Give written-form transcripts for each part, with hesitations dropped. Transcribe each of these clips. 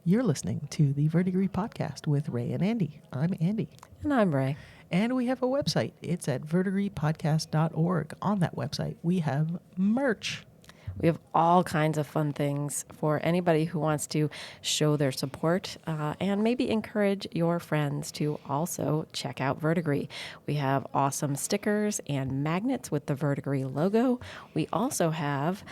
You're listening to the Verdigris podcast with Rae and Andi. I'm Andi. And I'm Rae. And we have a website. It's at verdigrispodcast.org. On that website, we have merch. We have all kinds of fun things for anybody who wants to show their support and maybe encourage your friends to also check out Verdigris. We have awesome stickers and magnets with the Verdigris logo. We also have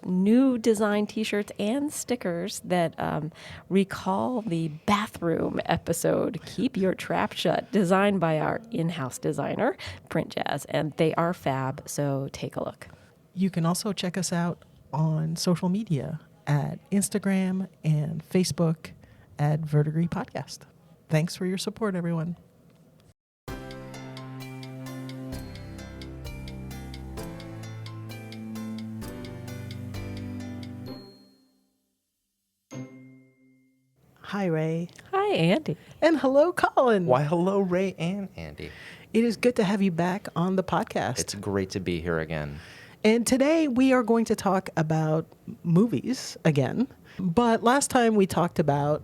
new design t-shirts and stickers that recall the bathroom episode, Keep Your Trap Shut, designed by our in-house designer, Print Jazz. And they are fab, so take a look. You can also check us out on social media at Instagram and Facebook at Verdigris Podcast. Thanks for your support, everyone. Hi, Rae. Hi, Andi. And hello, Colin. Why, hello, Rae and Andi. It is good to have you back on the podcast. It's great to be here again. And today we are going to talk about movies again. But last time we talked about,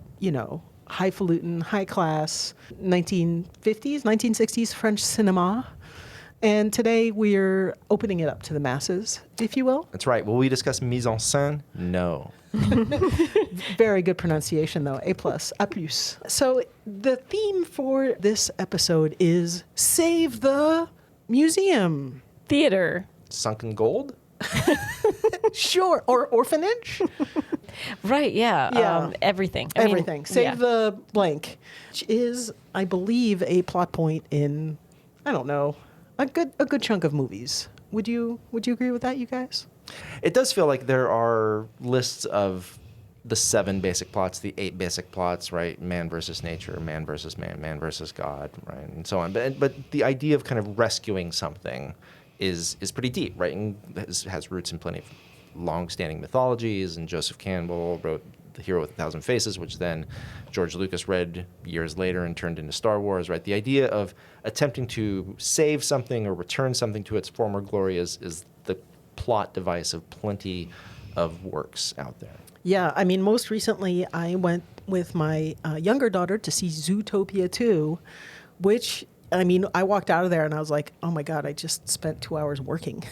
highfalutin, high class 1950s, 1960s French cinema. And today we're opening it up to the masses, if you will. That's right. Will we discuss mise en scène? No. Very good pronunciation, though. A+, A+. So the theme for this episode is Save the Museum. Theater. Sunken gold? Sure. Or orphanage? Right, yeah. Yeah. Everything. Everything. Save the blank. Which is, I believe, a plot point in, I don't know, a good chunk of movies. Would you agree with that, you guys? It does feel like there are lists of the 7 basic plots, the 8 basic plots, right? Man versus nature, man versus man, man versus God, right? And so on. But the idea of kind of rescuing something is pretty deep, right? And has roots in plenty of long-standing mythologies. And Joseph Campbell wrote The Hero with a Thousand Faces, which then George Lucas read years later and turned into Star Wars, right? The idea of attempting to save something or return something to its former glory is the plot device of plenty of works out there. Yeah, I mean, most recently I went with my younger daughter to see Zootopia 2, which, I mean, I walked out of there and I was like, oh my God, I just spent 2 hours working.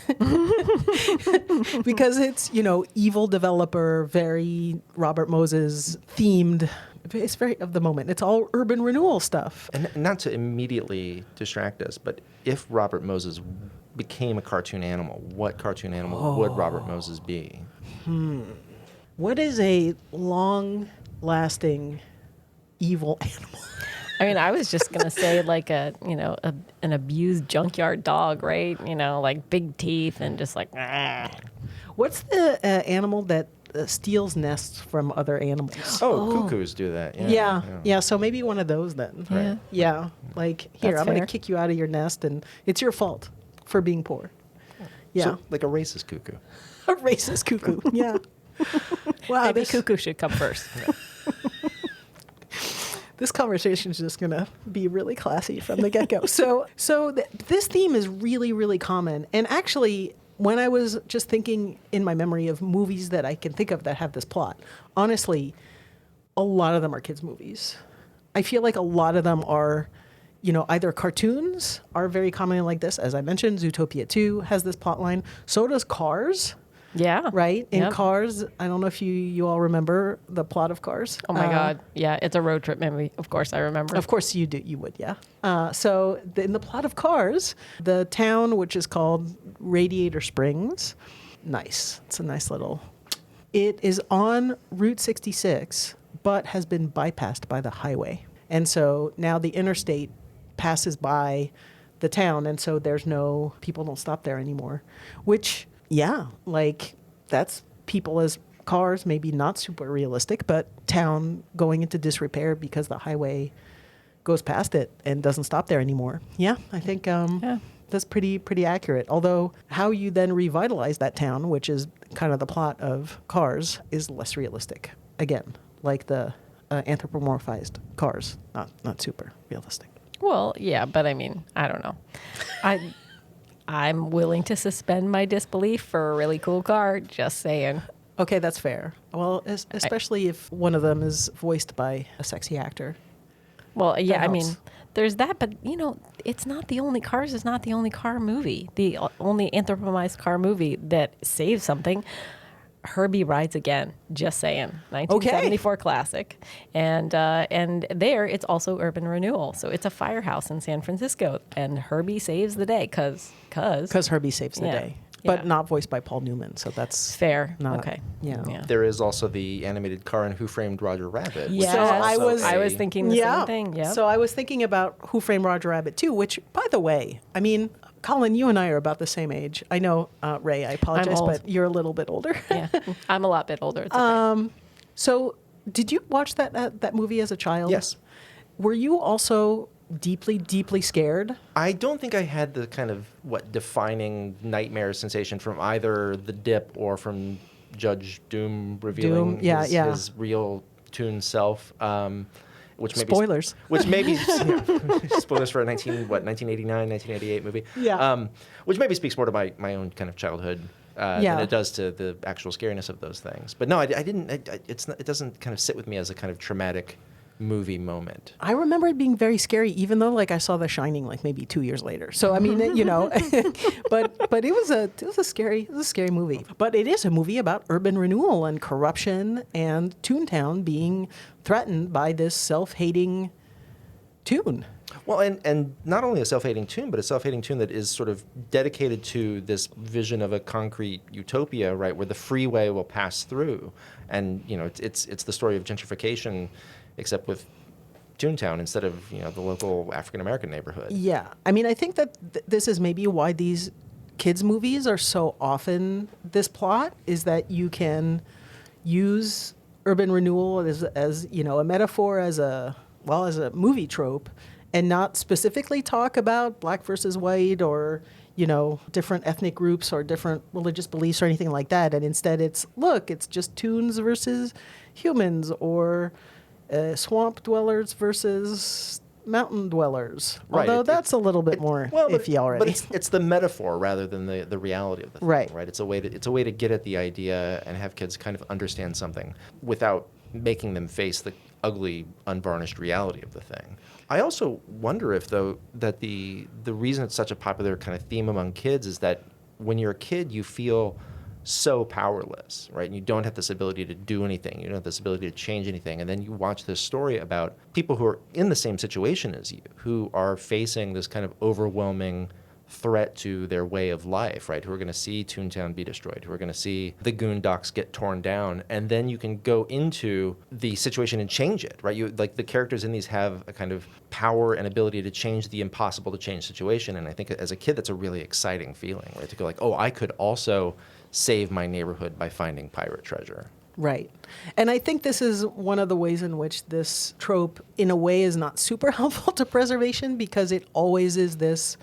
Because it's, evil developer, very Robert Moses themed. It's very of the moment. It's all urban renewal stuff. And not to immediately distract us, but if Robert Moses became a cartoon animal, what cartoon animal would Robert Moses be? What is a long-lasting evil animal? I mean, I was just going to say like an abused junkyard dog, right? Like big teeth and just like, ah. What's the animal that steals nests from other animals? Cuckoos do that. Yeah. So maybe one of those then. Yeah. Right? Yeah. Like, here, That's I'm going fair. to kick you out of your nest and it's your fault for being poor. Yeah. So, like a racist cuckoo. A racist cuckoo. Yeah. Wow. Maybe cuckoo should come first. This conversation is just going to be really classy from the get-go. So this theme is really, really common. And actually, when I was just thinking in my memory of movies that I can think of that have this plot, honestly, a lot of them are kids' movies. I feel like a lot of them are, either cartoons are very commonly like this. As I mentioned, Zootopia 2 has this plot line. So does Cars. Yeah. Right? In Yep. Cars, I don't know if you all remember the plot of Cars. Oh my God. Yeah, it's a road trip movie. Of course I remember. Of course you do. You would, yeah. In the plot of Cars, the town, which is called Radiator Springs, nice. It's a nice little... It is on Route 66, but has been bypassed by the highway. And so now the interstate passes by the town, and so people don't stop there anymore, which... Yeah, like that's people as cars, maybe not super realistic, but town going into disrepair because the highway goes past it and doesn't stop there anymore. Yeah, I think that's pretty accurate. Although how you then revitalize that town, which is kind of the plot of Cars, is less realistic. Again, like the anthropomorphized cars, not super realistic. Well, yeah, but I mean, I don't know. I'm willing to suspend my disbelief for a really cool car. Just saying. Okay, that's fair. Well, especially if one of them is voiced by a sexy actor. Well, yeah, I mean, helps. there's that, but it's not the only Cars is not the only car movie, the only anthropomized car movie that saves something. Herbie Rides Again, just saying, 1974 classic, and there it's also urban renewal, so it's a firehouse in San Francisco, and Herbie saves the day because Herbie saves the day, but not voiced by Paul Newman, so that's fair. not, Okay, yeah. There is also the animated car in Who Framed Roger Rabbit. which Yes. is So I also was a- thinking the same thing. Yeah. So I was thinking about Who Framed Roger Rabbit too, which, by the way, I mean, Colin, you and I are about the same age. I know, Ray, I apologize, old. but you're a little bit older. Yeah, I'm a lot bit older. It's okay. So did you watch that movie as a child? Yes. Were you also deeply, deeply scared? I don't think I had the kind of defining nightmare sensation from either The Dip or from Judge Doom revealing his real Toon self. Which maybe Spoilers. Which maybe spoilers for a 1989, 1988 movie. Yeah. Which maybe speaks more to my own kind of childhood than it does to the actual scariness of those things. But no, I didn't. It doesn't kind of sit with me as a kind of traumatic movie moment. I remember it being very scary, even though like I saw The Shining like maybe 2 years later. So I mean, but it was a scary movie. But it is a movie about urban renewal and corruption and Toontown being threatened by this self-hating Toon. Well, and not only a self-hating Toon, but a self-hating Toon that is sort of dedicated to this vision of a concrete utopia, right, where the freeway will pass through, and it's the story of gentrification, except with Toontown instead of the local African American neighborhood. Yeah, I mean, I think that this is maybe why these kids' movies are so often this plot is that you can use urban renewal as a metaphor, as a movie trope, and not specifically talk about black versus white or different ethnic groups or different religious beliefs or anything like that. And instead it's just Toons versus humans, or swamp dwellers versus mountain dwellers. Right. Although that's a little bit more iffy already. But it's the metaphor rather than the reality of the thing. Right. It's a way to get at the idea and have kids kind of understand something without making them face the ugly, unvarnished reality of the thing. I also wonder if, though, that the reason it's such a popular kind of theme among kids is that when you're a kid, you feel so powerless, right? And you don't have this ability to do anything. You don't have this ability to change anything. And then you watch this story about people who are in the same situation as you, who are facing this kind of overwhelming threat to their way of life, right? Who are going to see Toontown be destroyed, who are going to see the Goondocks get torn down, and then you can go into the situation and change it, right? You like the characters in these have a kind of power and ability to change the impossible to change situation, and I think as a kid that's a really exciting feeling, right? To go like, oh, I could also save my neighborhood by finding pirate treasure. Right. And I think this is one of the ways in which this trope, in a way, is not super helpful to preservation, because it always is this,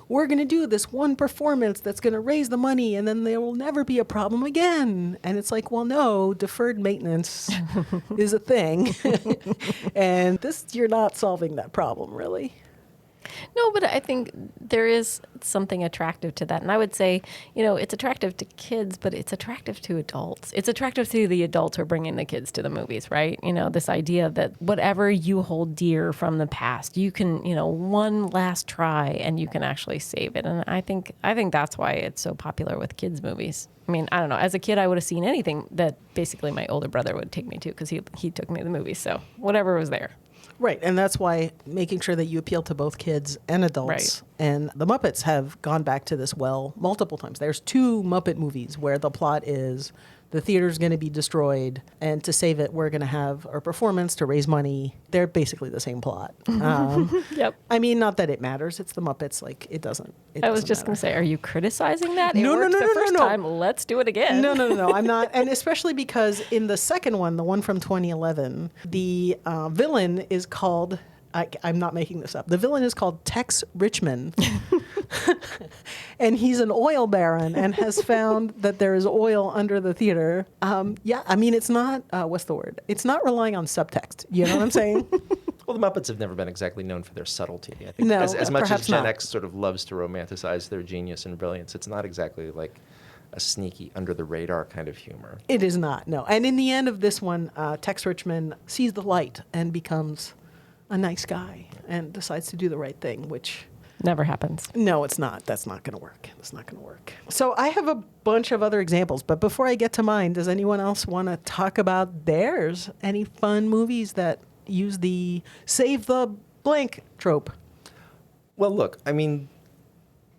we're going to do this one performance that's going to raise the money and then there will never be a problem again. And it's like, well, no, deferred maintenance is a thing. And you're not solving that problem, really. No, but I think there is something attractive to that. And I would say, it's attractive to kids, but it's attractive to adults. It's attractive to the adults who are bringing the kids to the movies, right? This idea that whatever you hold dear from the past, you can, one last try and you can actually save it. And I think that's why it's so popular with kids' movies. I mean, I don't know. As a kid, I would have seen anything that basically my older brother would take me to, because he took me to the movies. So whatever was there. Right, and that's why making sure that you appeal to both kids and adults. Right. And the Muppets have gone back to this multiple times. There's 2 Muppet movies where the plot is the theater's going to be destroyed, and to save it, we're going to have our performance to raise money. They're basically the same plot. Yep. I mean, not that it matters. It's the Muppets. Like, it doesn't. I was just going to say, are you criticizing that? No, it worked no, the first no. time. Let's do it again. No, I'm not. And especially because in the second one, the one from 2011, the villain is called, I'm not making this up, the villain is called Tex Richmond. And he's an oil baron and has found that there is oil under the theater. Yeah, I mean, it's not, what's the word? It's not relying on subtext. You know what I'm saying? Well, the Muppets have never been exactly known for their subtlety. I think No, as much as perhaps Gen not. X sort of loves to romanticize their genius and brilliance, it's not exactly like a sneaky, under the radar kind of humor. It is not, no. And in the end of this one, Tex Richmond sees the light and becomes a nice guy and decides to do the right thing, which... Never happens. No, it's not. That's not going to work. It's not going to work. So I have a bunch of other examples, but before I get to mine, does anyone else want to talk about theirs? Any fun movies that use the save the blank trope? Well, look, I mean,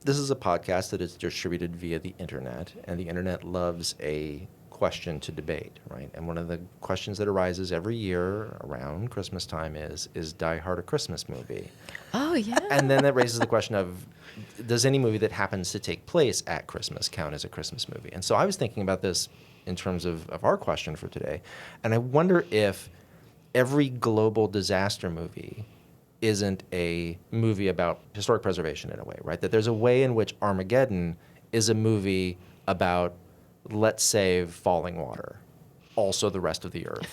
this is a podcast that is distributed via the internet, and the internet loves a question to debate, right? And one of the questions that arises every year around Christmas time is Die Hard a Christmas movie? Oh, yeah. And then that raises the question of, does any movie that happens to take place at Christmas count as a Christmas movie? And so I was thinking about this in terms of our question for today, and I wonder if every global disaster movie isn't a movie about historic preservation in a way, right? That there's a way in which Armageddon is a movie about let's save falling water, also the rest of the earth.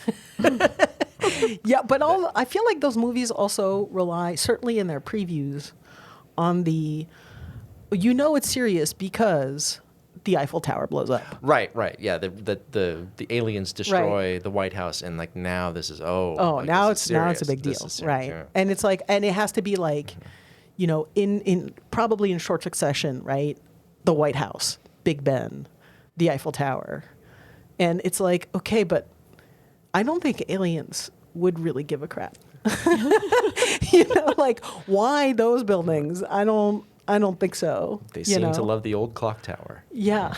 Yeah, but I feel like those movies also rely, certainly in their previews, on the, it's serious because the Eiffel Tower blows up. Right. Yeah. The aliens destroy the White House, and like now this is now it's a big deal, serious, right? yeah. And it's like, and it has to be like, in probably in short succession, right? The White House, Big Ben, the Eiffel Tower, and it's like, okay, but I don't think aliens would really give a crap. Like why those buildings? I don't think so. They seem to love the old clock tower. Yeah.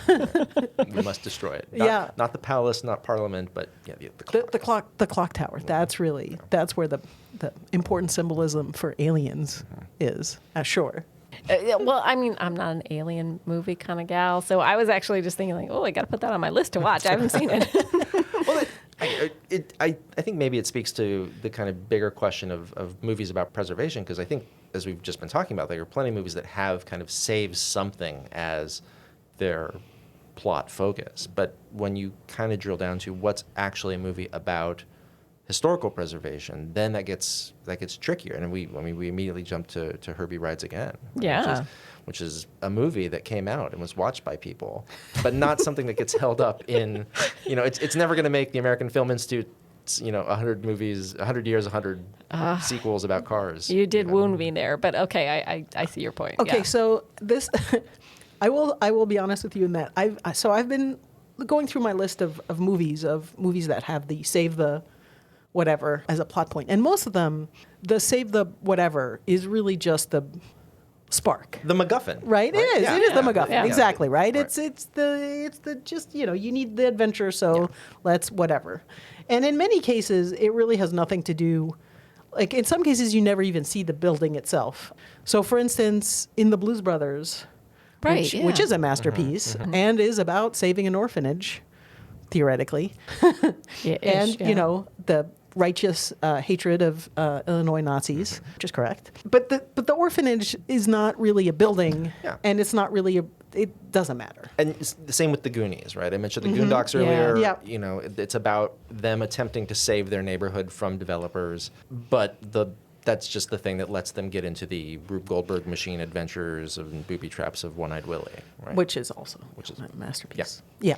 We must destroy it. Not the palace, not parliament, but the clock tower. That's where the important symbolism for aliens is. Sure. Well, I mean, I'm not an alien movie kind of gal, so I was actually just thinking like, I got to put that on my list to watch. I haven't seen it. Well, I think maybe it speaks to the kind of bigger question of movies about preservation, because I think, as we've just been talking about, there are plenty of movies that have kind of saved something as their plot focus. But when you kind of drill down to what's actually a movie about historical preservation, then that gets trickier. And we immediately jump to Herbie Rides Again. Right? Yeah. Which is a movie that came out and was watched by people, but not something that gets held up in, it's never going to make the American Film Institute, 100 movies, 100 years, 100 sequels about cars. You did wound me there, but okay, I see your point. Okay, yeah. so this, I will be honest with you in that I've been going through my list of movies that have the save the whatever as a plot point, and most of them, the save the whatever is really just the spark. The MacGuffin. Right? Right? It is. Yeah. It is the MacGuffin. Yeah. Exactly, right? Right. It's the just, you need the adventure, so let's whatever. And in many cases, it really has nothing to do, like in some cases, you never even see the building itself. So for instance, in The Blues Brothers, Right, which is a masterpiece and is about saving an orphanage, theoretically. And, the righteous hatred of Illinois Nazis, which is correct. But the orphanage is not really a building, and it's not really it doesn't matter. And it's the same with the Goonies, right? I mentioned the Goondocks earlier. Yeah. It's about them attempting to save their neighborhood from developers, but that's just the thing that lets them get into the Rube Goldberg machine adventures and booby traps of One-Eyed Willie, right? Which is a masterpiece. Yeah,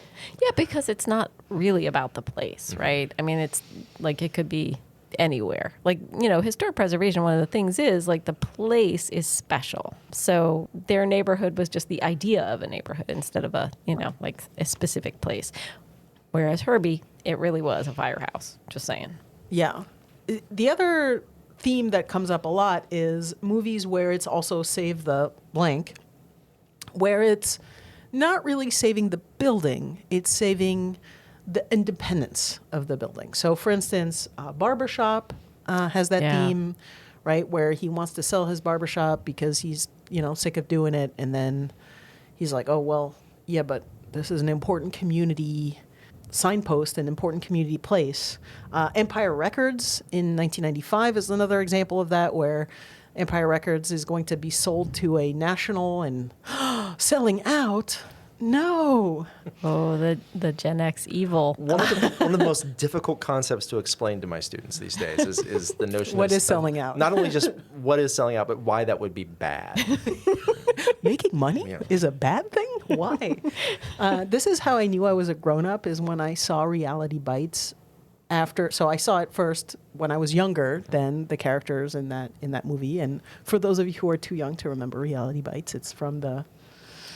because it's not really about the place, right? I mean, it's like it could be anywhere. Like, historic preservation, one of the things is like the place is special. So their neighborhood was just the idea of a neighborhood instead of a, like a specific place. Whereas Herbie, it really was a firehouse, just saying. Yeah. The other theme that comes up a lot is movies where it's also save the blank, where it's not really saving the building, it's saving the independence of the building. So for instance, Barbershop has that theme, right, where he wants to sell his barbershop because he's, sick of doing it, and then he's like, oh, well, yeah, but this is an important community signpost, an important community place. Empire Records in 1995 is another example of that, where Empire Records is going to be sold to a national and selling out. No. Oh, the Gen X evil. One of the most difficult concepts to explain to my students these days is the notion What of is selling out? Not only just what is selling out, but why that would be bad. Making money is a bad thing? Why? This is how I knew I was a grown-up, is when I saw Reality Bites after. So I saw it first when I was younger than the characters in that movie. And for those of you who are too young to remember Reality Bites, it's from the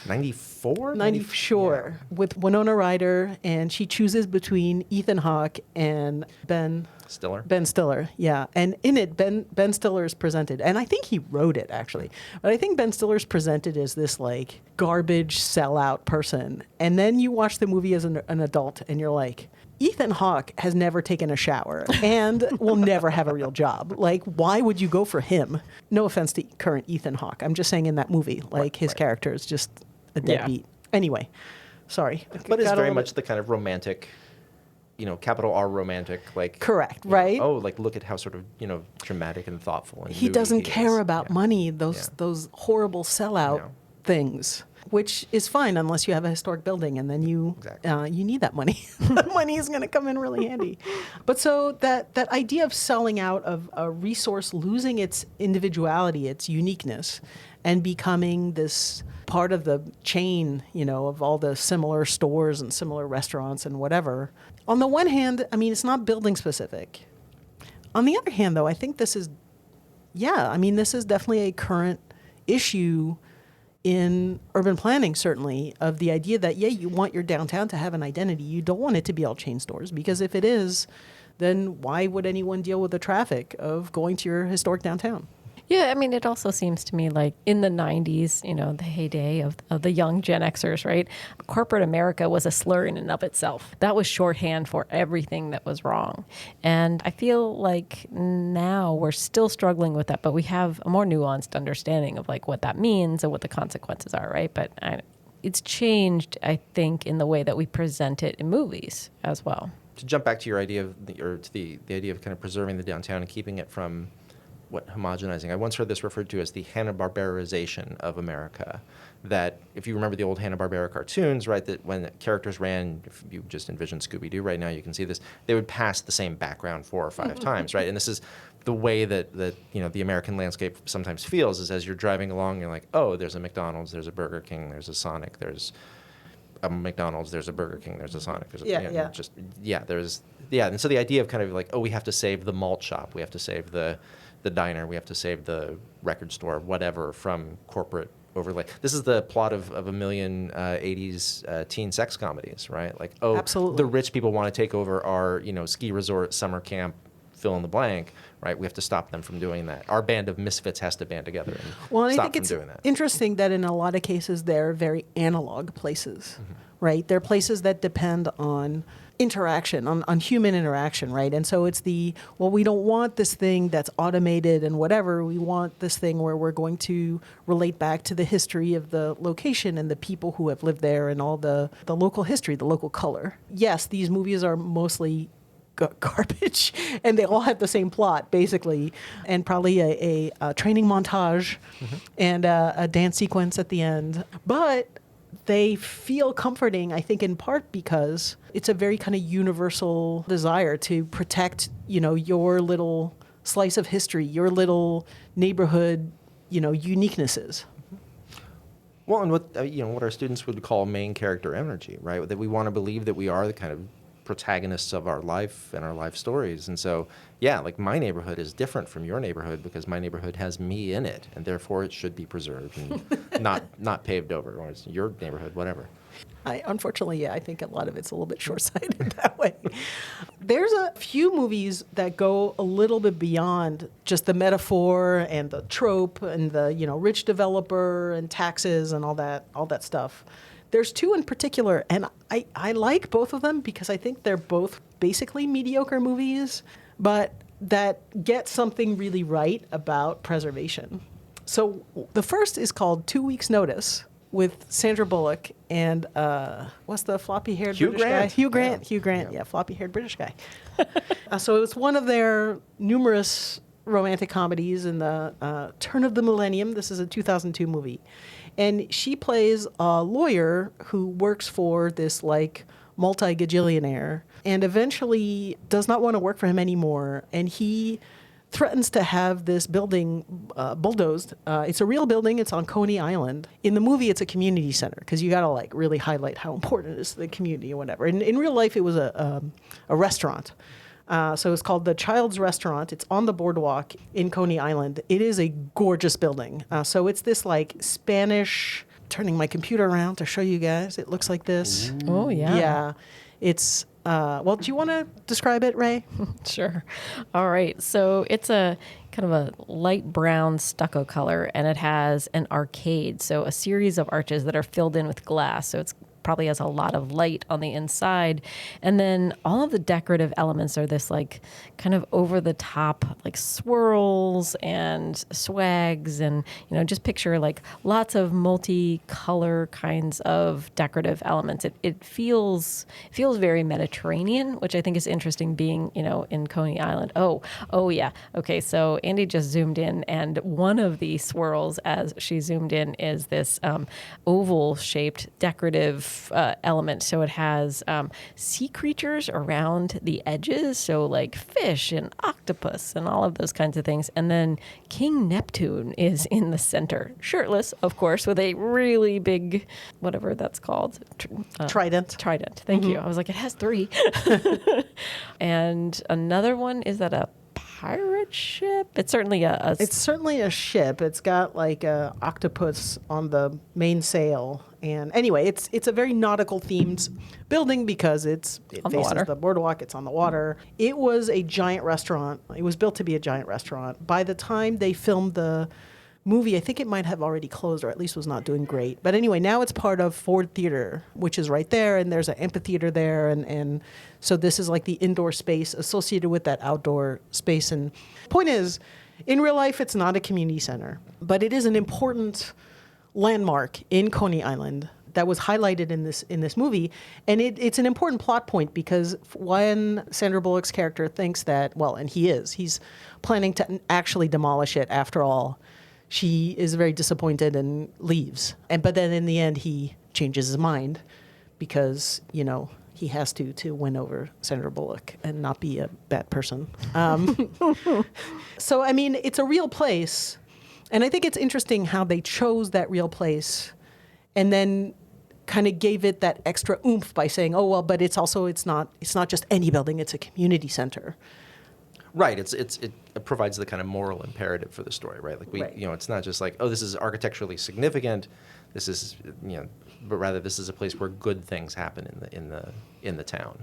94? Sure, with Winona Ryder, and she chooses between Ethan Hawke and Ben Stiller, yeah. And in it, Ben Stiller is presented, and I think he wrote it actually, but I think Ben Stiller's presented as this like garbage sellout person. And then you watch the movie as an adult, and you're like, Ethan Hawke has never taken a shower and will never have a real job. Like, why would you go for him? No offense to current Ethan Hawke. I'm just saying in that movie, like his character is just a deadbeat. Anyway, sorry. But it's very much the kind of romantic, capital R romantic, like. Correct, right? Like look at how sort of, dramatic and thoughtful. And he doesn't care about money, those horrible sellout No. things. Which is fine unless you have a historic building, and then you need that money. That money is going to come in really handy. But so that idea of selling out of a resource, losing its individuality, its uniqueness, and becoming this part of the chain, of all the similar stores and similar restaurants and whatever. On the one hand, I mean, it's not building specific. On the other hand, though, I think this is definitely a current issue in urban planning, certainly, of the idea that, you want your downtown to have an identity. You don't want it to be all chain stores, because if it is, then why would anyone deal with the traffic of going to your historic downtown? Yeah, I mean, it also seems to me like in the 90s, the heyday of the young Gen Xers, right? Corporate America was a slur in and of itself. That was shorthand for everything that was wrong. And I feel like now we're still struggling with that, but we have a more nuanced understanding of like what that means and what the consequences are, right? But it's changed, I think, in the way that we present it in movies as well. To jump back to your idea of, the idea of kind of preserving the downtown and keeping it from homogenizing. I once heard this referred to as the Hanna-Barberization of America. That if you remember the old Hanna-Barbera cartoons, right, that when characters ran, if you just envision Scooby-Doo right now, you can see this, they would pass the same background 4 or 5 times, right? And this is the way that the American landscape sometimes feels, is as you're driving along, you're like, oh, there's a McDonald's, there's a Burger King, there's a Sonic, there's a McDonald's, there's a Burger King, there's a Sonic. There's and so the idea of kind of like, oh, we have to save the malt shop, we have to save the diner, we have to save the record store, whatever, from corporate overlay. This is the plot of a million 80s teen sex comedies, right? Like, oh, absolutely. The rich people want to take over our, ski resort, summer camp, fill in the blank, right? We have to stop them from doing that. Our band of misfits has to band together and stop from doing that. Interesting that in a lot of cases they're very analog places, right? They're places that depend on interaction, on human interaction, right? And so it's we don't want this thing that's automated and whatever. We want this thing where we're going to relate back to the history of the location and the people who have lived there and all the local history, the local color. Yes, these movies are mostly garbage, and they all have the same plot, basically, and probably a training montage and a dance sequence at the end. But they feel comforting, I think, in part because it's a very kind of universal desire to protect, your little slice of history, your little neighborhood, uniquenesses. Well, and what our students would call main character energy, right? That we want to believe that we are the kind of protagonists of our life and our life stories. And so, like my neighborhood is different from your neighborhood because my neighborhood has me in it, and therefore it should be preserved and not paved over, or it's your neighborhood, whatever. Unfortunately, I think a lot of it's a little bit short-sighted that way. There's a few movies that go a little bit beyond just the metaphor and the trope and the, rich developer and taxes and all that stuff. There's 2 in particular, and I like both of them because I think they're both basically mediocre movies, but that get something really right about preservation. So the first is called 2 Weeks' Notice with Sandra Bullock and what's the floppy-haired British guy? Hugh Grant. Yeah, floppy-haired British guy. So it's one of their numerous romantic comedies in the turn of the millennium. This is a 2002 movie. And she plays a lawyer who works for this multi-gajillionaire and eventually does not want to work for him anymore. And he threatens to have this building bulldozed. It's a real building. It's on Coney Island. In the movie, it's a community center because you got to like really highlight how important it is to the community or whatever. In real life, it was a restaurant. So it's called the Child's Restaurant. It's on the boardwalk in Coney Island. It is a gorgeous building. So it's this like Spanish, turning my computer around to show you guys. It looks like this. Oh, yeah. Yeah. It's, well, do you want to describe it, Rae? Sure. All right. So it's a kind of a light brown stucco color, and it has an arcade. So a series of arches that are filled in with glass. So it's probably has a lot of light on the inside. And then all of the decorative elements are this like kind of over the top like swirls and swags, and just picture like lots of multicolor kinds of decorative elements. It feels very Mediterranean, which I think is interesting being, in Coney Island. Oh yeah. Okay, so Andi just zoomed in, and one of the swirls as she zoomed in is this oval shaped decorative element. So it has sea creatures around the edges, so like fish and octopus and all of those kinds of things. And then King Neptune is in the center, shirtless, of course, with a really big, whatever that's called. Trident. Trident. Thank you. I was like, it has 3. And another one, is that a pirate ship? It's certainly It's certainly a ship. It's got like a octopus on the main sail. And anyway, it's a very nautical themed building because it faces the boardwalk. It's on the water. It was a giant restaurant. It was built to be a giant restaurant. By the time they filmed the movie, I think it might have already closed, or at least was not doing great. But anyway, now it's part of Ford Theater, which is right there, and there's an amphitheater there, and so this is like the indoor space associated with that outdoor space. And point is, in real life, it's not a community center, but it is an important landmark in Coney Island that was highlighted in this movie. And it's an important plot point because when Sandra Bullock's character thinks that, well, and he's planning to actually demolish it after all, she is very disappointed and leaves. But then in the end, he changes his mind because, he has to win over Sandra Bullock and not be a bad person. So, I mean, it's a real place. And I think it's interesting how they chose that real place and then kind of gave it that extra oomph by saying, oh, well, but it's not just any building, it's a community center. Right. It provides the kind of moral imperative for the story, right? Like it's not just like, oh, this is architecturally significant. This is, but rather this is a place where good things happen in the town.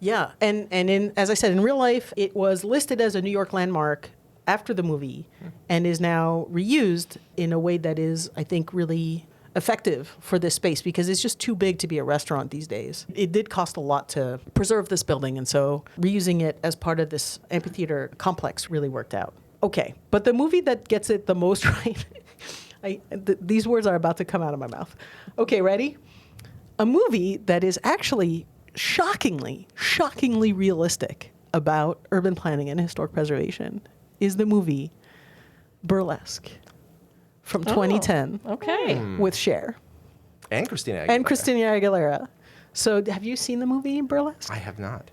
Yeah, and as I said, in real life, it was listed as a New York landmark after the movie, and is now reused in a way that is, I think, really effective for this space because it's just too big to be a restaurant these days. It did cost a lot to preserve this building, and so reusing it as part of this amphitheater complex really worked out. Okay, but the movie that gets it the most right, these words are about to come out of my mouth. Okay, ready? A movie that is actually shockingly realistic about urban planning and historic preservation is the movie Burlesque from 2010. Okay. With Cher. And Christina Aguilera. So have you seen the movie Burlesque? I have not.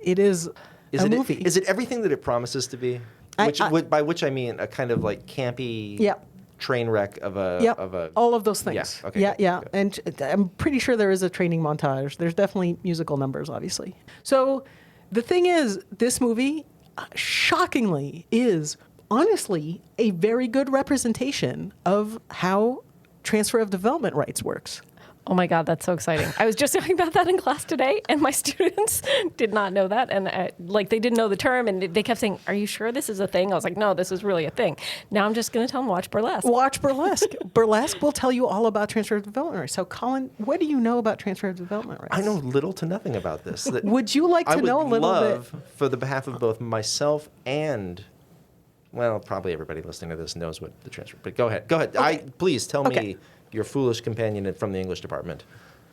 It is a movie. Is it everything that it promises to be? By which I mean a kind of like campy train wreck of a... all of those things. Yeah, okay. Yeah. And I'm pretty sure there is a training montage. There's definitely musical numbers, obviously. So the thing is, this movie shockingly is honestly a very good representation of how transfer of development rights works. Oh my God, that's so exciting. I was just talking about that in class today, and my students did not know that. And they didn't know the term, and they kept saying, are you sure this is a thing? I was like, no, this is really a thing. Now I'm just going to tell them, watch Burlesque. Watch Burlesque. Burlesque will tell you all about transfer of development rights. So Colin, what do you know about transfer of development rights? I know little to nothing about this. Would you like to know a little bit? I would love, for the behalf of both myself and... Well, probably everybody listening to this knows what the transfer... But go ahead. Okay. Please tell me, your foolish companion from the English department,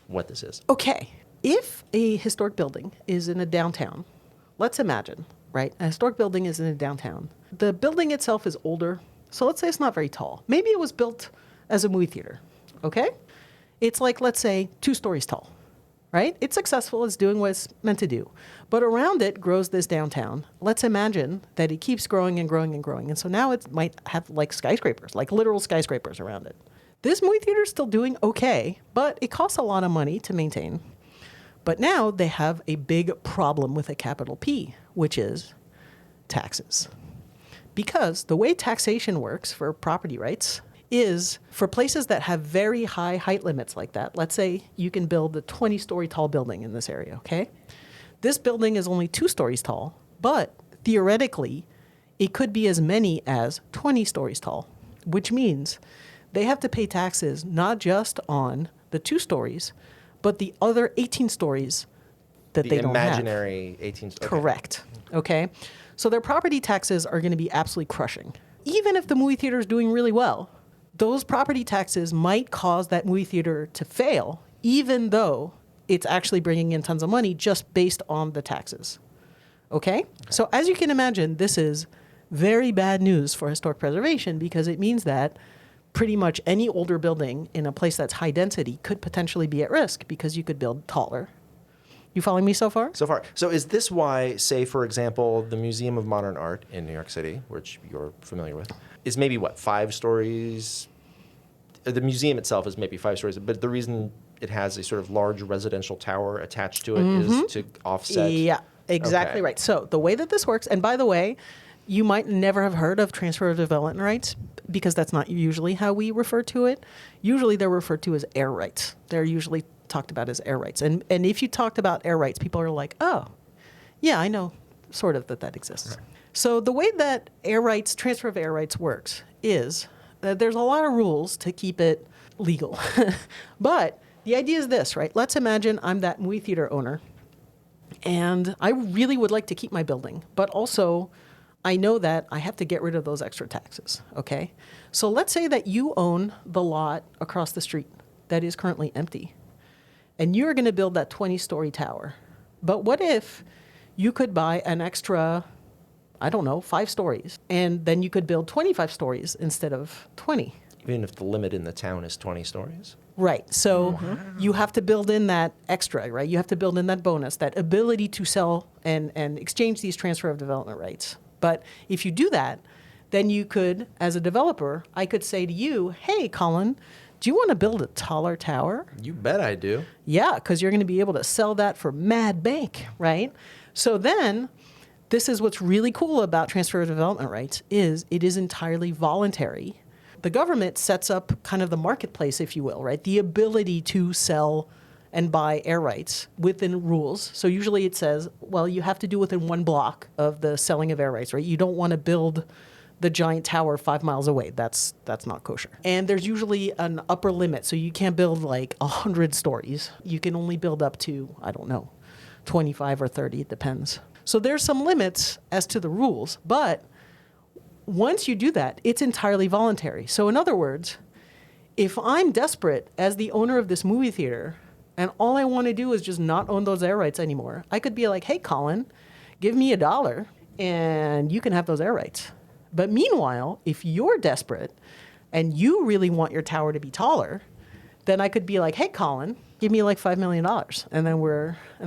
what this is. Okay. If a historic building is in a downtown, let's imagine, right? A historic building is in a downtown. The building itself is older, so let's say it's not very tall. Maybe it was built as a movie theater, okay? It's like, let's say, 2 stories tall, right? It's successful. It's doing what it's meant to do. But around it grows this downtown. Let's imagine that it keeps growing and growing and growing. And so now it might have like skyscrapers, like literal skyscrapers around it. This movie theater is still doing okay, but it costs a lot of money to maintain. But now they have a big problem with a capital P, which is taxes. Because the way taxation works for property rights is for places that have very high height limits like that. Let's say you can build a 20-story tall building in this area, okay? This building is only 2 stories tall, but theoretically, it could be as many as 20 stories tall, which means they have to pay taxes not just on the 2 stories, but the other 18 stories that they don't have. The imaginary 18 stories. Okay. Correct. Okay? So their property taxes are going to be absolutely crushing. Even if the movie theater is doing really well, those property taxes might cause that movie theater to fail, even though it's actually bringing in tons of money just based on the taxes. Okay? So as you can imagine, this is very bad news for historic preservation because it means that pretty much any older building in a place that's high density could potentially be at risk because you could build taller. You following me so far? So far. So is this why, say, for example, the Museum of Modern Art in New York City, which you're familiar with, is maybe, 5 stories? The museum itself is maybe 5 stories, but the reason it has a sort of large residential tower attached to it is to offset? Yeah, exactly right. So the way that this works, and by the way, you might never have heard of transfer of development rights because that's not usually how we refer to it. Usually they're referred to as air rights. They're usually talked about as air rights. And if you talked about air rights, people are like, oh, yeah, I know sort of that exists. Right. So the way that air rights, transfer of air rights works is that there's a lot of rules to keep it legal. But the idea is this, right? Let's imagine I'm that movie theater owner and I really would like to keep my building, but also I know that I have to get rid of those extra taxes, okay? So let's say that you own the lot across the street that is currently empty, and you're going to build that 20-story tower. But what if you could buy an extra, 5 stories, and then you could build 25 stories instead of 20? Even if the limit in the town is 20 stories? Right. So you have to build in that extra, right? You have to build in that bonus, that ability to sell and exchange these transfer of development rights. But if you do that, then you could, as a developer, I could say to you, hey, Colin, do you want to build a taller tower? You bet I do. Yeah, because you're going to be able to sell that for mad bank, right? So then, this is what's really cool about transfer of development rights is it is entirely voluntary. The government sets up kind of the marketplace, if you will, right? The ability to sell and buy air rights within rules. So usually it says, well, you have to do within 1 block of the selling of air rights, right? You don't want to build the giant tower 5 miles away. That's not kosher. And there's usually an upper limit. So you can't build like 100 stories. You can only build up to, 25 or 30, it depends. So there's some limits as to the rules, but once you do that, it's entirely voluntary. So in other words, if I'm desperate as the owner of this movie theater and all I want to do is just not own those air rights anymore, I could be like, hey, Colin, give me $1 and you can have those air rights. But meanwhile, if you're desperate and you really want your tower to be taller, then I could be like, hey, Colin, give me like $5 million and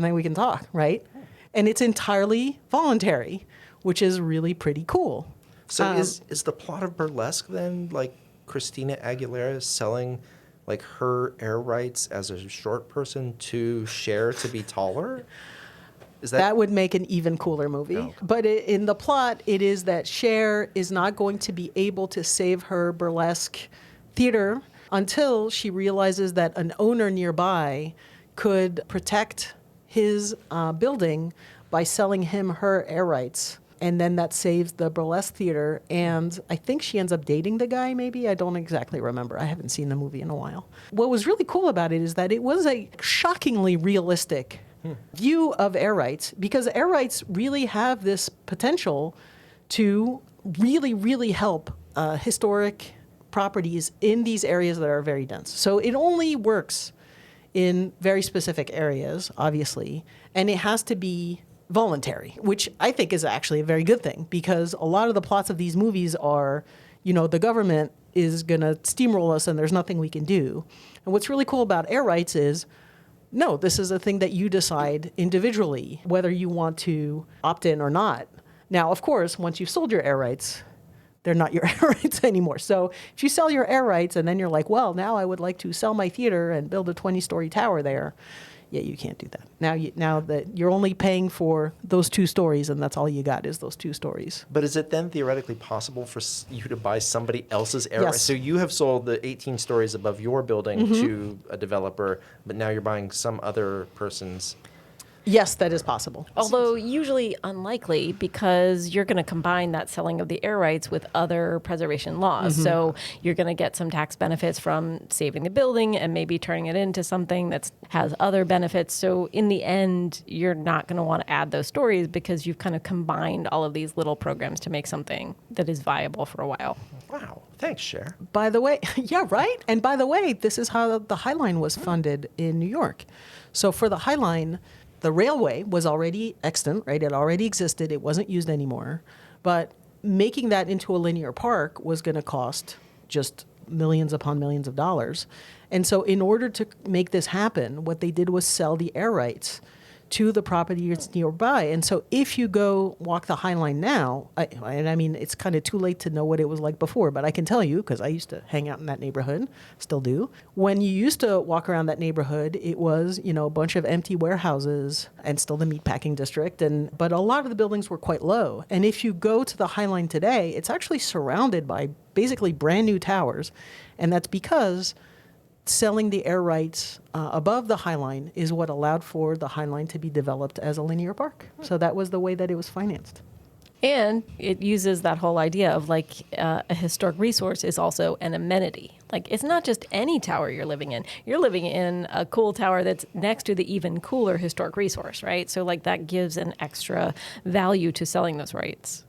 then we can talk, right? And it's entirely voluntary, which is really pretty cool. So is the plot of Burlesque then like Christina Aguilera selling like her air rights as a short person to Cher to be taller? Is that would make an even cooler movie. No. But in the plot, it is that Cher is not going to be able to save her burlesque theater until she realizes that an owner nearby could protect his building by selling him her air rights. And then that saves the burlesque theater. And I think she ends up dating the guy, maybe. I don't exactly remember. I haven't seen the movie in a while. What was really cool about it is that it was a shockingly realistic view of air rights, because air rights really have this potential to really, really help historic properties in these areas that are very dense. So it only works in very specific areas, obviously, and it has to be voluntary, which I think is actually a very good thing, because a lot of the plots of these movies are, the government is going to steamroll us and there's nothing we can do. And what's really cool about air rights is No, this is a thing that you decide individually whether you want to opt in or not. Now, of course, once you've sold your air rights, they're not your air rights anymore. So if you sell your air rights and then you're like, well, now I would like to sell my theater and build a 20-story tower there, yeah, you can't do that. Now that you're only paying for those 2 stories and that's all you got is those 2 stories. But is it then theoretically possible for you to buy somebody else's air rights? Yes. So you have sold the 18 stories above your building to a developer, but now you're buying some other person's. Yes, that is possible. Although usually unlikely because you're going to combine that selling of the air rights with other preservation laws. So you're going to get some tax benefits from saving the building and maybe turning it into something that has other benefits. So in the end, you're not going to want to add those stories because you've kind of combined all of these little programs to make something that is viable for a while. Wow. Thanks, Cher. By the way, yeah, right? And by the way, this is how the High Line was funded in New York. So for the High Line, the railway was already extant, right? It already existed. It wasn't used anymore. But making that into a linear park was going to cost just millions upon millions of dollars. And so in order to make this happen, what they did was sell the air rights to the properties nearby. And so if you go walk the High Line now, and I mean, it's kind of too late to know what it was like before, but I can tell you, because I used to hang out in that neighborhood, still do. When you used to walk around that neighborhood, it was, a bunch of empty warehouses and still the meatpacking district. But a lot of the buildings were quite low. And if you go to the High Line today, it's actually surrounded by basically brand new towers. And that's because selling the air rights above the High Line is what allowed for the High Line to be developed as a linear park. So that was the way that it was financed. And it uses that whole idea of a historic resource is also an amenity. Like, it's not just any tower you're living in. You're living in a cool tower that's next to the even cooler historic resource, right? So that gives an extra value to selling those rights.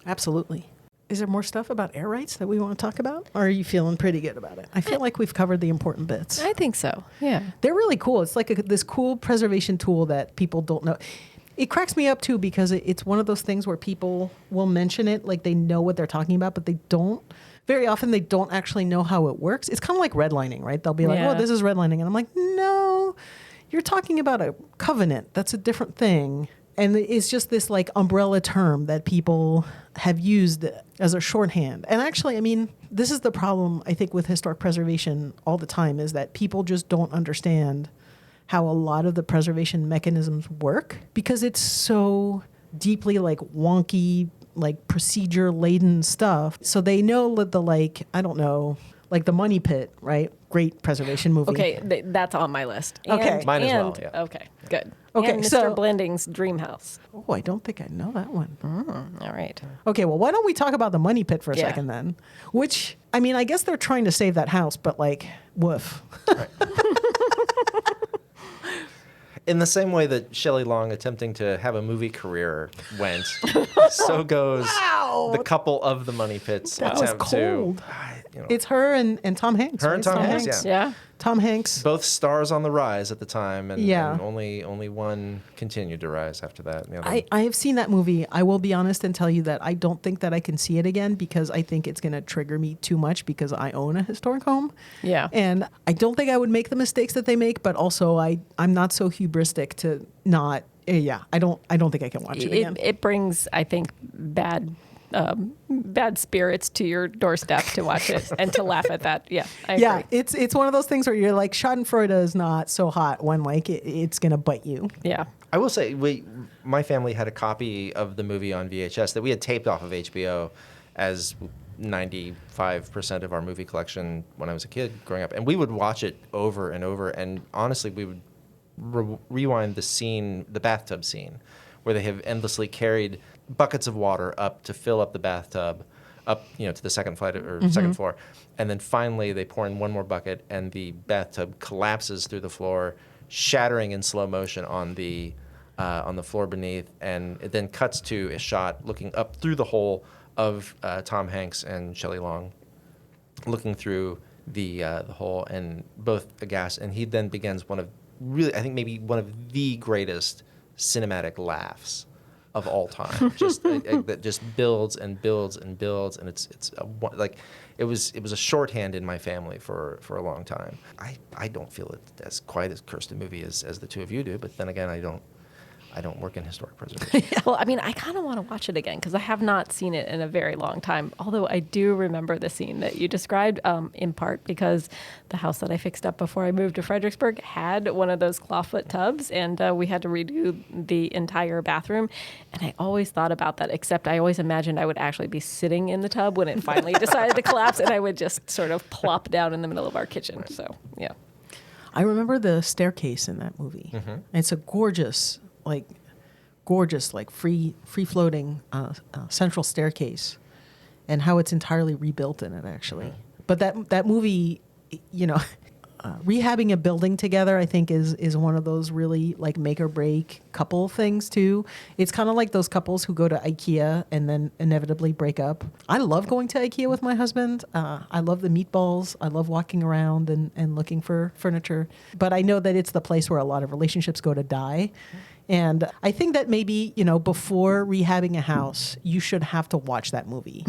Absolutely. Is there more stuff about air rights that we want to talk about? Or are you feeling pretty good about it? I feel like we've covered the important bits. I think so, yeah. They're really cool. It's like this cool preservation tool that people don't know. It cracks me up, too, because it's one of those things where people will mention it like they know what they're talking about, but they don't. Very often, they don't actually know how it works. It's kind of like redlining, right? They'll be like, Yeah. oh, this is redlining. And I'm like, no, you're talking about a covenant. That's a different thing. And it's just this umbrella term that people have used as a shorthand. And actually, I mean, this is the problem, I think, with historic preservation all the time, is that people just don't understand how a lot of the preservation mechanisms work because it's so deeply wonky, procedure-laden stuff. So they know that I don't know, the Money Pit, right? Great preservation movie. Okay, that's on my list. Okay. Mine as well, yeah. Okay, good. Okay, and Mr. so- Blending's Dream House. Oh, I don't think I know that one. All right. Okay, well, why don't we talk about the Money Pit for a Yeah. second then? Which, I mean, I guess they're trying to save that house, but woof. In the same way that Shelley Long attempting to have a movie career went, so goes the couple of the Money Pits That was attempt cold. to. It's her and Tom Hanks. Her right? and Tom Hanks, Yeah. Tom Hanks. both stars on the rise at the time, and, Yeah. and only one continued to rise after that. And the other I have seen that movie. I will be honest and tell you that I don't think that I can see it again because I think it's going to trigger me too much because I own a historic home. Yeah. And I don't think I would make the mistakes that they make, but also I'm not so hubristic to not. Yeah, I don't think I can watch it again. It brings, I think, bad spirits to your doorstep to watch it and to laugh at that. Yeah, I Yeah, agree. it's one of those things where you're like, Schadenfreude is not so hot when it's going to bite you. Yeah. I will say, my family had a copy of the movie on VHS that we had taped off of HBO as 95% of our movie collection when I was a kid growing up. And we would watch it over and over. And honestly, we would rewind the bathtub scene, where they have endlessly carried buckets of water up to fill up the bathtub, up to the second flight or second floor, and then finally they pour in one more bucket, and the bathtub collapses through the floor, shattering in slow motion on the floor beneath, and it then cuts to a shot looking up through the hole of Tom Hanks and Shelley Long, looking through the hole, and both aghast, and he then begins one of the greatest cinematic laughs of all time. Just that just builds and builds and builds, and like it was a shorthand in my family for a long time. I don't feel it as quite as cursed a movie as the two of you do, but then again, I don't work in historic preservation. Well, I mean, I kind of want to watch it again because I have not seen it in a very long time. Although I do remember the scene that you described, in part because the house that I fixed up before I moved to Fredericksburg had one of those clawfoot tubs, and we had to redo the entire bathroom. And I always thought about that, except I always imagined I would actually be sitting in the tub when it finally decided to collapse, and I would just sort of plop down in the middle of our kitchen. Right. So, yeah. I remember the staircase in that movie. Mm-hmm. It's a gorgeous, free floating central staircase, and how it's entirely rebuilt in it, actually. But that movie, rehabbing a building together, I think is one of those really like make or break couple things too. It's kind of like those couples who go to IKEA and then inevitably break up. I love going to IKEA with my husband. I love the meatballs. I love walking around and looking for furniture. But I know that it's the place where a lot of relationships go to die. And I think that maybe, before rehabbing a house, you should have to watch that movie.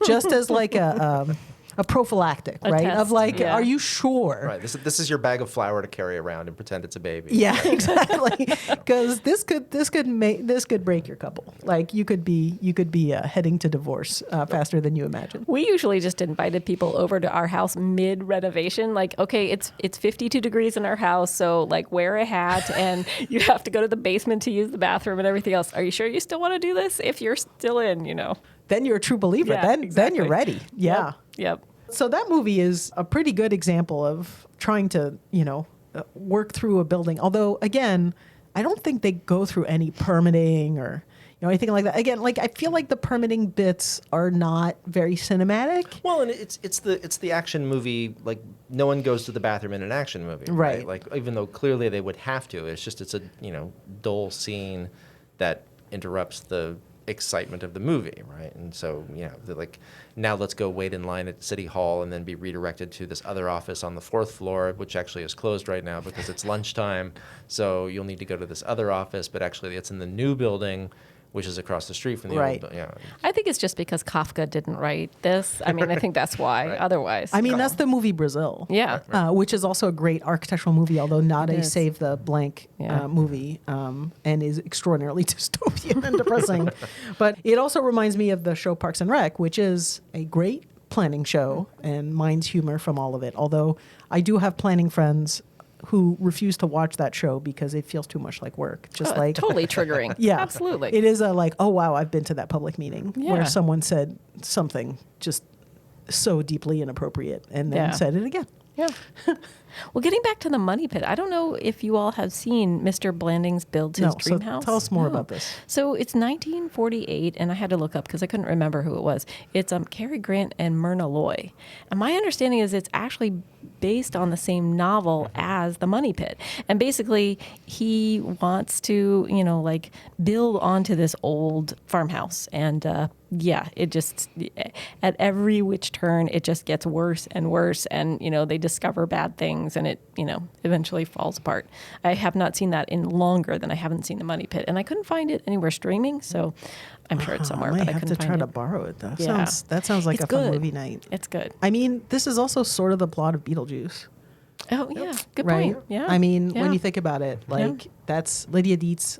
Just as like a prophylactic, right? Test. Of like, are you sure? Right. This is your bag of flour to carry around and pretend it's a baby. Yeah, exactly. Because this could break your couple. Like you could be heading to divorce faster than you imagine. We usually just invited people over to our house mid renovation. Like, okay, it's 52 degrees in our house, so like wear a hat, and you have to go to the basement to use the bathroom and everything else. Are you sure you still want to do this? If you're still in, Then you're a true believer. Yeah, then you're ready. Yeah. Yep. So that movie is a pretty good example of trying to, work through a building. Although, again, I don't think they go through any permitting or, anything like that. Again, like I feel like the permitting bits are not very cinematic. Well, and it's the action movie. Like no one goes to the bathroom in an action movie, right? Like even though clearly they would have to, it's a dull scene that interrupts the excitement of the movie, right? And so, they're like, now let's go wait in line at City Hall and then be redirected to this other office on the 4th floor, which actually is closed right now because it's lunchtime. So you'll need to go to this other office, but actually it's in the new building, which is across the street from the old building. Yeah. I think it's just because Kafka didn't write this. I mean, I think that's why. Right. Otherwise, I mean, that's the movie Brazil. Yeah, which is also a great architectural movie, although not a save the blank movie, and is extraordinarily dystopian and depressing. But it also reminds me of the show Parks and Rec, which is a great planning show and mines humor from all of it. Although I do have planning friends who refuse to watch that show because it feels too much like work. Just like totally triggering. Yeah, absolutely. It is oh wow, I've been to that public meeting where someone said something just so deeply inappropriate and then said it again. Yeah. Well, getting back to the money pit, I don't know if you all have seen Mr. Blandings Builds His Dream House. Tell us more about this. So it's 1948, and I had to look up because I couldn't remember who it was. It's Cary Grant and Myrna Loy. And my understanding is it's actually based on the same novel as The Money Pit. And basically, he wants to, build onto this old farmhouse. And it just, at every which turn, it just gets worse and worse. And, they discover bad things and it, eventually falls apart. I have not seen that in longer than I haven't seen The Money Pit. And I couldn't find it anywhere streaming, so I'm sure it's somewhere, but I couldn't find it. I have to try to borrow it. That sounds like a fun movie night. It's good. I mean, this is also sort of the plot of Beetlejuice. Oh, yeah. Good right? point. Yeah. I mean, when you think about it, that's Lydia Dietz,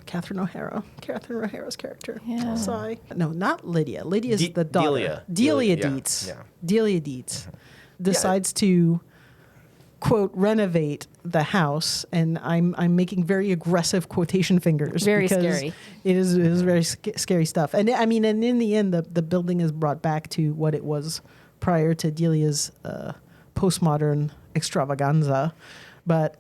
Catherine O'Hara's character. Yeah. Sorry. No, not Lydia. Lydia's the daughter. Delia Dietz. Yeah. Delia Dietz decides to, quote, renovate the house, and I'm making very aggressive quotation fingers. Very because scary. It is very scary stuff. And I mean, and in the end, the building is brought back to what it was prior to Delia's postmodern extravaganza. But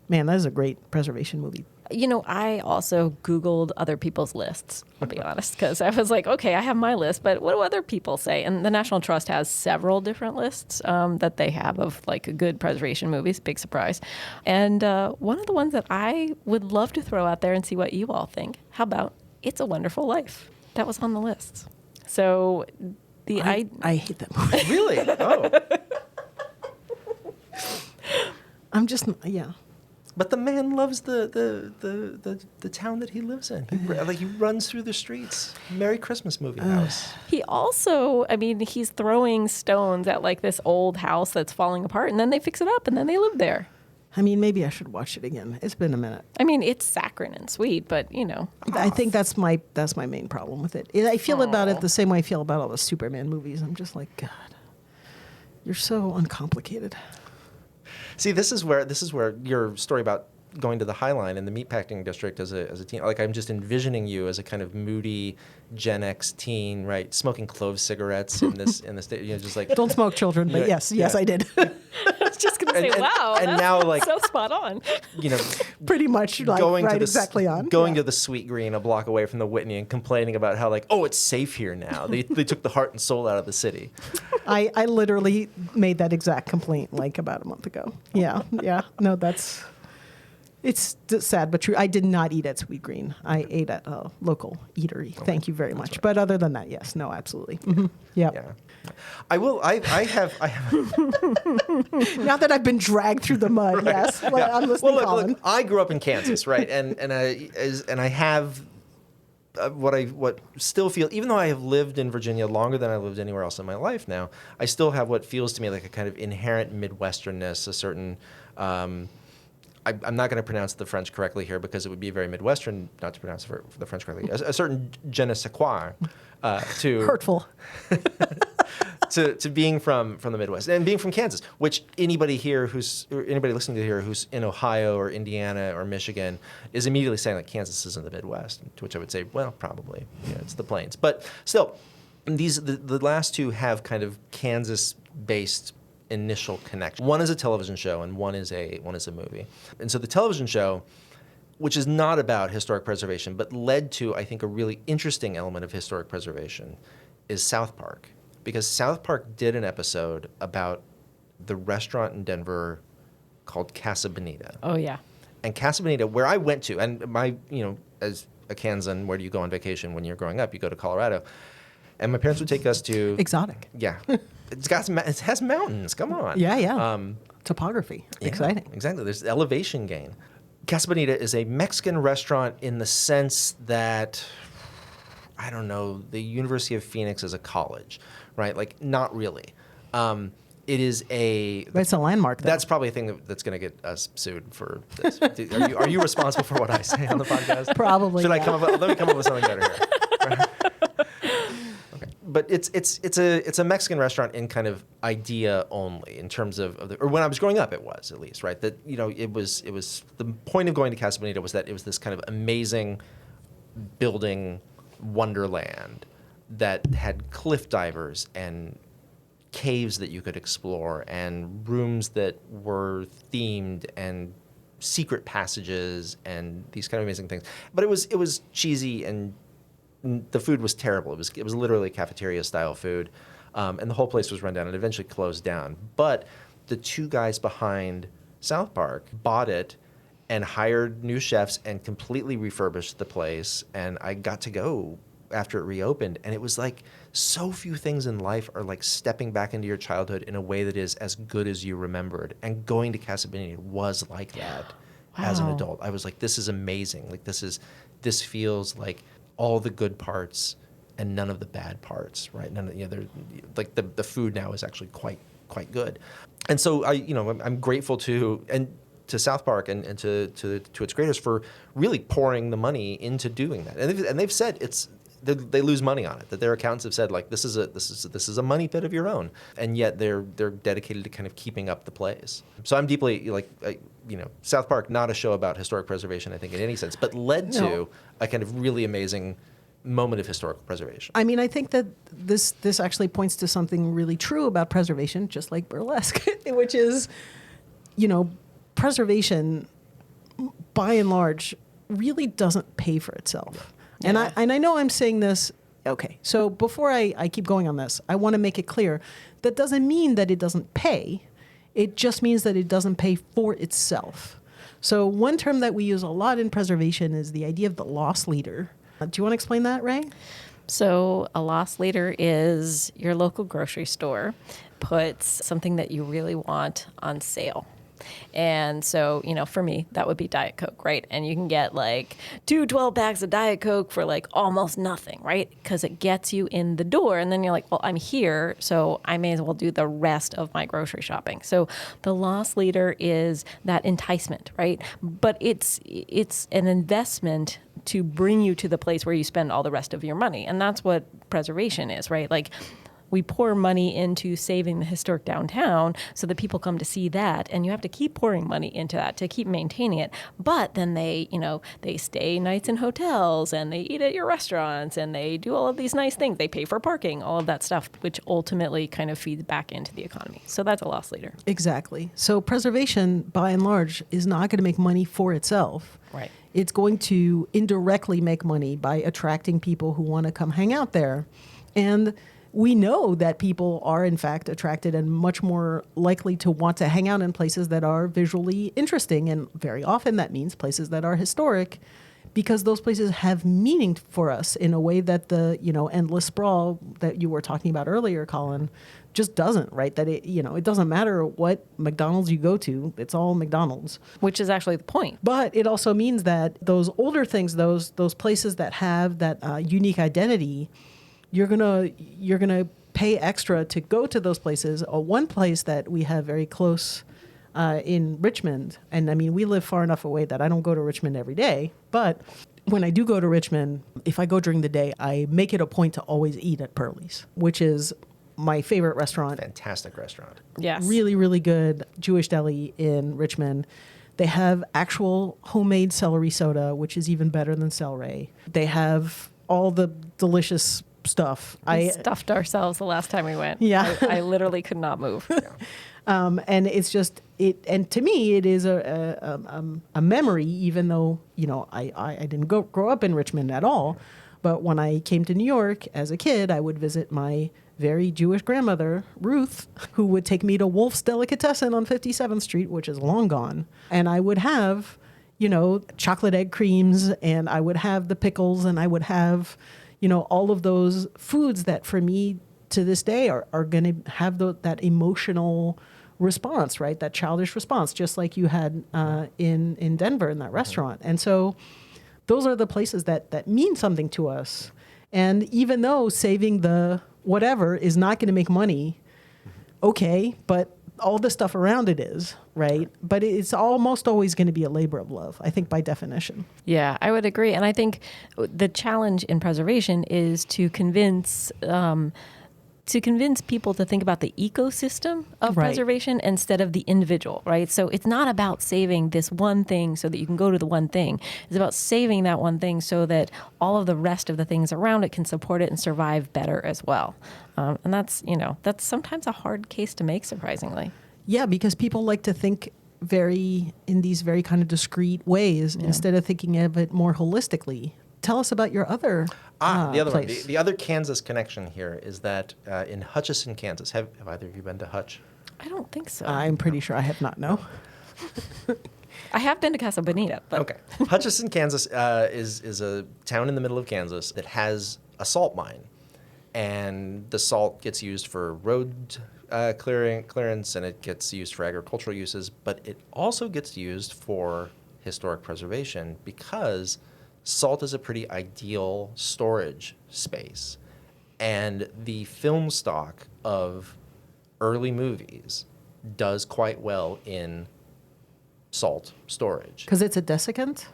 man, that is a great preservation movie. I also Googled other people's lists, I'll be honest, because I was like, okay, I have my list, but what do other people say? And the National Trust has several different lists that they have of good preservation movies, big surprise. And one of the ones that I would love to throw out there and see what you all think, how about It's a Wonderful Life? That was on the list. So I hate that movie. Really? Oh. I'm just, yeah. But the man loves the town that he lives in. He runs through the streets. Merry Christmas movie house. He also, I mean, he's throwing stones at like this old house that's falling apart, and then they fix it up, and then they live there. I mean, maybe I should watch it again. It's been a minute. I mean, it's saccharine and sweet, but you know. I think that's my main problem with it. I feel about it the same way I feel about all the Superman movies. I'm just like, God, you're so uncomplicated. See, this is where your story about going to the High Line in the meatpacking district as a teen, like I'm just envisioning you as a kind of moody Gen X teen, right, smoking clove cigarettes in the state, just like Don't smoke, children. But yes, I did. I was just gonna say, wow, and that's now like so spot on. Pretty much like exactly on. Going to the Sweet Green a block away from the Whitney and complaining about how like, oh, it's safe here now. They took the heart and soul out of the city. I literally made that exact complaint like about a month ago. Yeah. No, it's sad but true. I did not eat at Sweet Green. I ate at a local eatery. Thank you very much. Right. But other than that, yes, no, absolutely. Mm-hmm. Yep. Yeah. I will. I have. Now that I've been dragged through the mud, right. yes. Well, I'm listening, Colin. Look, I grew up in Kansas, right? And I have what still feel, even though I have lived in Virginia longer than I lived anywhere else in my life now, I still have what feels to me like a kind of inherent Midwesternness, a certain. I'm not going to pronounce the French correctly here because it would be very Midwestern not to pronounce the French correctly. A certain je ne sais quoi to hurtful to being from the Midwest and being from Kansas, which anybody listening to here who's in Ohio or Indiana or Michigan is immediately saying like Kansas is in the Midwest. To which I would say, well, probably, it's the plains, but still, the last two have kind of Kansas-based initial connection. One is a television show and one is a movie. And so the television show, which is not about historic preservation, but led to, I think, a really interesting element of historic preservation, is South Park. Because South Park did an episode about the restaurant in Denver called Casa Bonita. Oh, yeah. And Casa Bonita, where I went to, and as a Kansan, where do you go on vacation when you're growing up? You go to Colorado. And my parents would take us to... Exotic. Yeah. It has mountains. Come on. Yeah. Topography. Yeah, exciting. Exactly. There's elevation gain. Casa Bonita is a Mexican restaurant in the sense that, I don't know, the University of Phoenix is a college, right? Like, not really. It is But it's a landmark, though. That's probably a thing that's going to get us sued for this. Are you responsible for what I say on the podcast? Probably. Let me come up with something better here. But it's a Mexican restaurant in kind of idea only in terms of or when I was growing up it was at least, right, that it was the point of going to Casa Bonita was that it was this kind of amazing building wonderland that had cliff divers and caves that you could explore and rooms that were themed and secret passages and these kind of amazing things. But it was cheesy and the food was terrible. It was literally cafeteria style food, and the whole place was run down and eventually closed down. But the two guys behind South Park bought it and hired new chefs and completely refurbished the place. And I got to go after it reopened, and it was like so few things in life are like stepping back into your childhood in a way that is as good as you remembered. And going to Casa Bonita was like that. Wow. As an adult. I was like, this is amazing. Like this feels like all the good parts and none of the bad parts, right? None of like the food now is actually quite good, and so I'm grateful to South Park and to its creators for really pouring the money into doing that, and they've said they lose money on it. That their accountants have said like this is a money pit of your own, and yet they're dedicated to kind of keeping up the plays. So I'm deeply South Park, not a show about historic preservation, I think in any sense, but led to a kind of really amazing moment of historical preservation. I mean, I think that this actually points to something really true about preservation, just like burlesque, which is, preservation, by and large, really doesn't pay for itself. Yeah. And I know I'm saying this. Okay, so before I keep going on this, I want to make it clear that doesn't mean that it doesn't pay. It just means that it doesn't pay for itself. So one term that we use a lot in preservation is the idea of the loss leader. Do you want to explain that, Rae? So a loss leader is your local grocery store puts something that you really want on sale. And so, for me, that would be Diet Coke, right? And you can get like 12 packs of Diet Coke for like almost nothing, right? Because it gets you in the door. And then you're like, well, I'm here, so I may as well do the rest of my grocery shopping. So the loss leader is that enticement, right? But it's an investment to bring you to the place where you spend all the rest of your money. And that's what preservation is, right? Like, we pour money into saving the historic downtown so that people come to see that, and you have to keep pouring money into that to keep maintaining it. But then they stay nights in hotels, and they eat at your restaurants, and they do all of these nice things. They pay for parking, all of that stuff, which ultimately kind of feeds back into the economy. So that's a loss leader. Exactly. So preservation, by and large, is not going to make money for itself. Right. It's going to indirectly make money by attracting people who want to come hang out there. And we know that people are, in fact, attracted and much more likely to want to hang out in places that are visually interesting. And very often that means places that are historic, because those places have meaning for us in a way that the, endless sprawl that you were talking about earlier, Colin, just doesn't, right? That it doesn't matter what McDonald's you go to, it's all McDonald's. Which is actually the point. But it also means that those older things, those places that have that unique identity, you're gonna pay extra to go to those places. One place that we have very close in Richmond, and I mean, we live far enough away that I don't go to Richmond every day, but when I do go to Richmond, if I go during the day, I make it a point to always eat at Pearlie's, which is my favorite restaurant. Fantastic restaurant. Yes. Really, really good Jewish deli in Richmond. They have actual homemade celery soda, which is even better than celery. They have all the delicious stuff. We stuffed ourselves the last time we went. Yeah. I literally could not move. And it's just and to me it is a memory, even though I didn't grow up in Richmond at all, but when I came to New York as a kid, I would visit my very Jewish grandmother, Ruth, who would take me to Wolf's Delicatessen on 57th Street, which is long gone, and I would have chocolate egg creams, and I would have the pickles, and I would have all of those foods that for me to this day are going to have that emotional response, right? That childish response, just like you had in Denver in that restaurant. And so those are the places that mean something to us. And even though saving the whatever is not going to make money, okay, but all the stuff around it is, right? But it's almost always going to be a labor of love, I think, by definition. Yeah, I would agree. And I think the challenge in preservation is to convince people to think about the ecosystem of Right. preservation instead of the individual, right? So it's not about saving this one thing so that you can go to the one thing. It's about saving that one thing so that all of the rest of the things around it can support it and survive better as well. And that's sometimes a hard case to make, surprisingly. Yeah, because people like to think in these very kind of discrete ways instead of thinking of it more holistically. Tell us about your other The other place. one. The other Kansas connection here is that in Hutchinson, Kansas. Have either of you been to Hutch? I don't think so. I'm pretty sure I have not, no. I have been to Casa Bonita. But Okay. Hutchinson, Kansas is a town in the middle of Kansas that has a salt mine. And the salt gets used for road clearance, and it gets used for agricultural uses, but it also gets used for historic preservation because salt is a pretty ideal storage space. And the film stock of early movies does quite well in salt storage. Because it's a desiccant?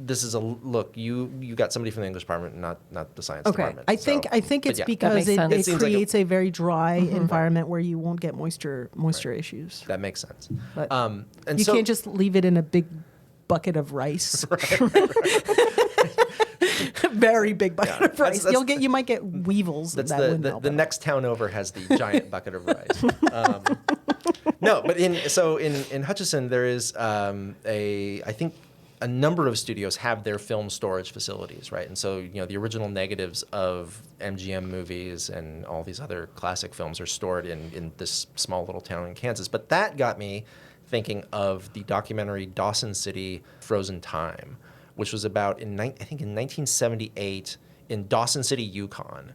This is a look. You got somebody from the English department, not the science Okay. department. I think but it's yeah. because makes sense. it It seems like creates a very dry environment where you won't get moisture issues. That makes sense. But And you so, can't just leave it in a big bucket of rice. Very big bucket Yeah, of rice. that's- You might get weevils. That's that wouldn't the help the at all. next town over has the giant bucket of rice. No, but in Hutchinson there is I think a number of studios have their film storage facilities, right? And so the original negatives of MGM movies and all these other classic films are stored in this small little town in Kansas. But that got me thinking of the documentary Dawson City: Frozen Time, which was about in 1978 in Dawson City, Yukon.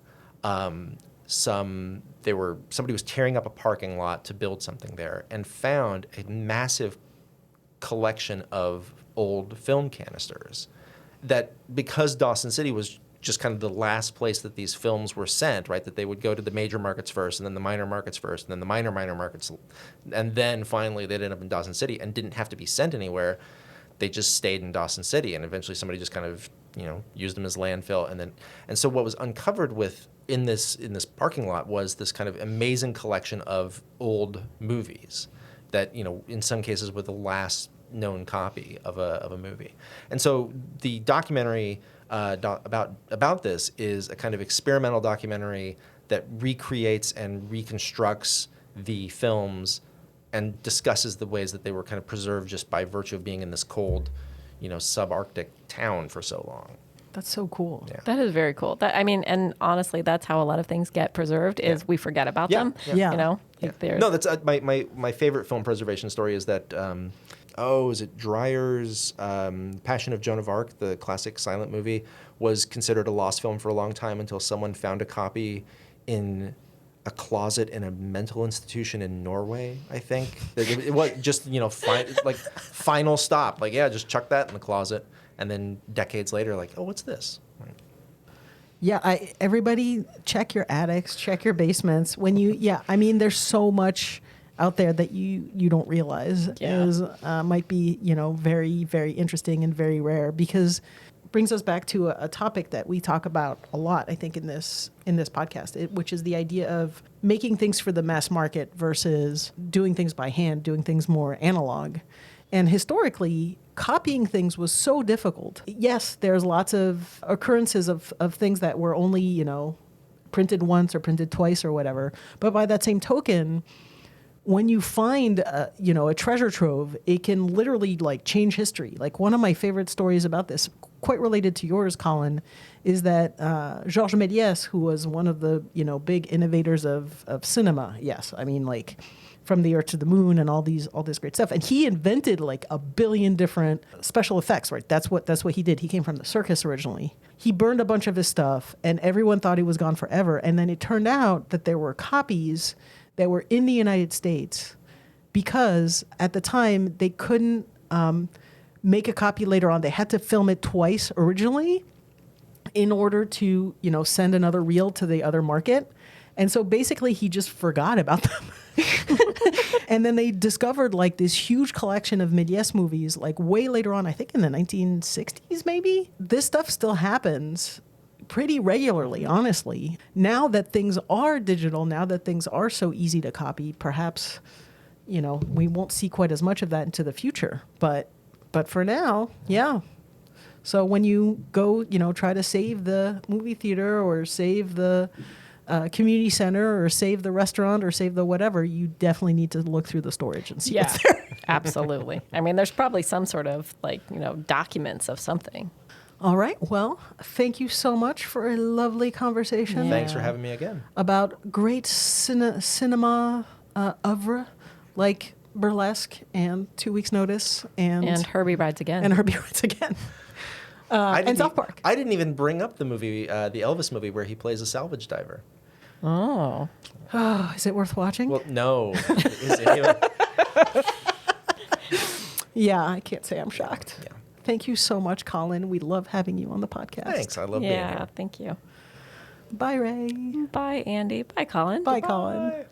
somebody was tearing up a parking lot to build something there and found a massive collection of old film canisters that, because Dawson City was just kind of the last place that these films were sent, right? That they would go to the major markets first, and then the minor markets first, and then the minor markets, and then finally they'd end up in Dawson City and didn't have to be sent anywhere. They just stayed in Dawson City, and eventually somebody just kind of, used them as landfill, and so what was uncovered in this parking lot was this kind of amazing collection of old movies that, in some cases were the last known copy of a movie. And so the documentary about this is a kind of experimental documentary that recreates and reconstructs the films and discusses the ways that they were kind of preserved just by virtue of being in this cold, subarctic town for so long. That's so cool. Yeah. That is very cool. And honestly, that's how a lot of things get preserved is we forget about them. Yeah. No, that's my favorite film preservation story is that, is it Dreyer's Passion of Joan of Arc, the classic silent movie, was considered a lost film for a long time until someone found a copy in a closet in a mental institution in Norway, I think. It was just, final stop. Just chuck that in the closet. And then decades later, what's this? Right. Yeah, everybody check your attics, check your basements. There's so much out there that you don't realize might be, very, very interesting and very rare, because it brings us back to a topic that we talk about a lot, I think, in this podcast, which is the idea of making things for the mass market versus doing things by hand, doing things more analog. And historically, copying things was so difficult. Yes, there's lots of occurrences of things that were only, printed once or printed twice or whatever. But by that same token, when you find, a treasure trove, it can literally change history. One of my favorite stories about this, quite related to yours, Colin, is that Georges Méliès, who was one of the, big innovators of cinema. Yes, From the Earth to the Moon and all this great stuff. And he invented a billion different special effects, right? That's what he did. He came from the circus originally. He burned a bunch of his stuff and everyone thought he was gone forever. And then it turned out that there were copies that were in the United States because at the time they couldn't make a copy later on. They had to film it twice originally in order to, send another reel to the other market. And so basically he just forgot about them. And then they discovered this huge collection of Méliès movies way later on, I think in the 1960s maybe. This stuff still happens pretty regularly, honestly. Now that things are digital, now that things are so easy to copy, perhaps, we won't see quite as much of that into the future. But for now, yeah. So when you go, try to save the movie theater or save the community center or save the restaurant or save the whatever, you definitely need to look through the storage and see what's there. Absolutely. There's probably some sort of documents of something. All right. Well, thank you so much for a lovely conversation. Yeah. Thanks for having me again. About great cinema oeuvre like Burlesque and 2 Weeks Notice and Herbie Rides Again. And South Park. I didn't even bring up the movie, the Elvis movie, where he plays a salvage diver. Oh. Is it worth watching? Well, no. Is anyone... Yeah, I can't say I'm shocked. Yeah. Thank you so much, Colin. We love having you on the podcast. Thanks. I love being here. Yeah, thank you. Bye, Rae. Bye, Andy. Bye, Colin. Bye, Colin.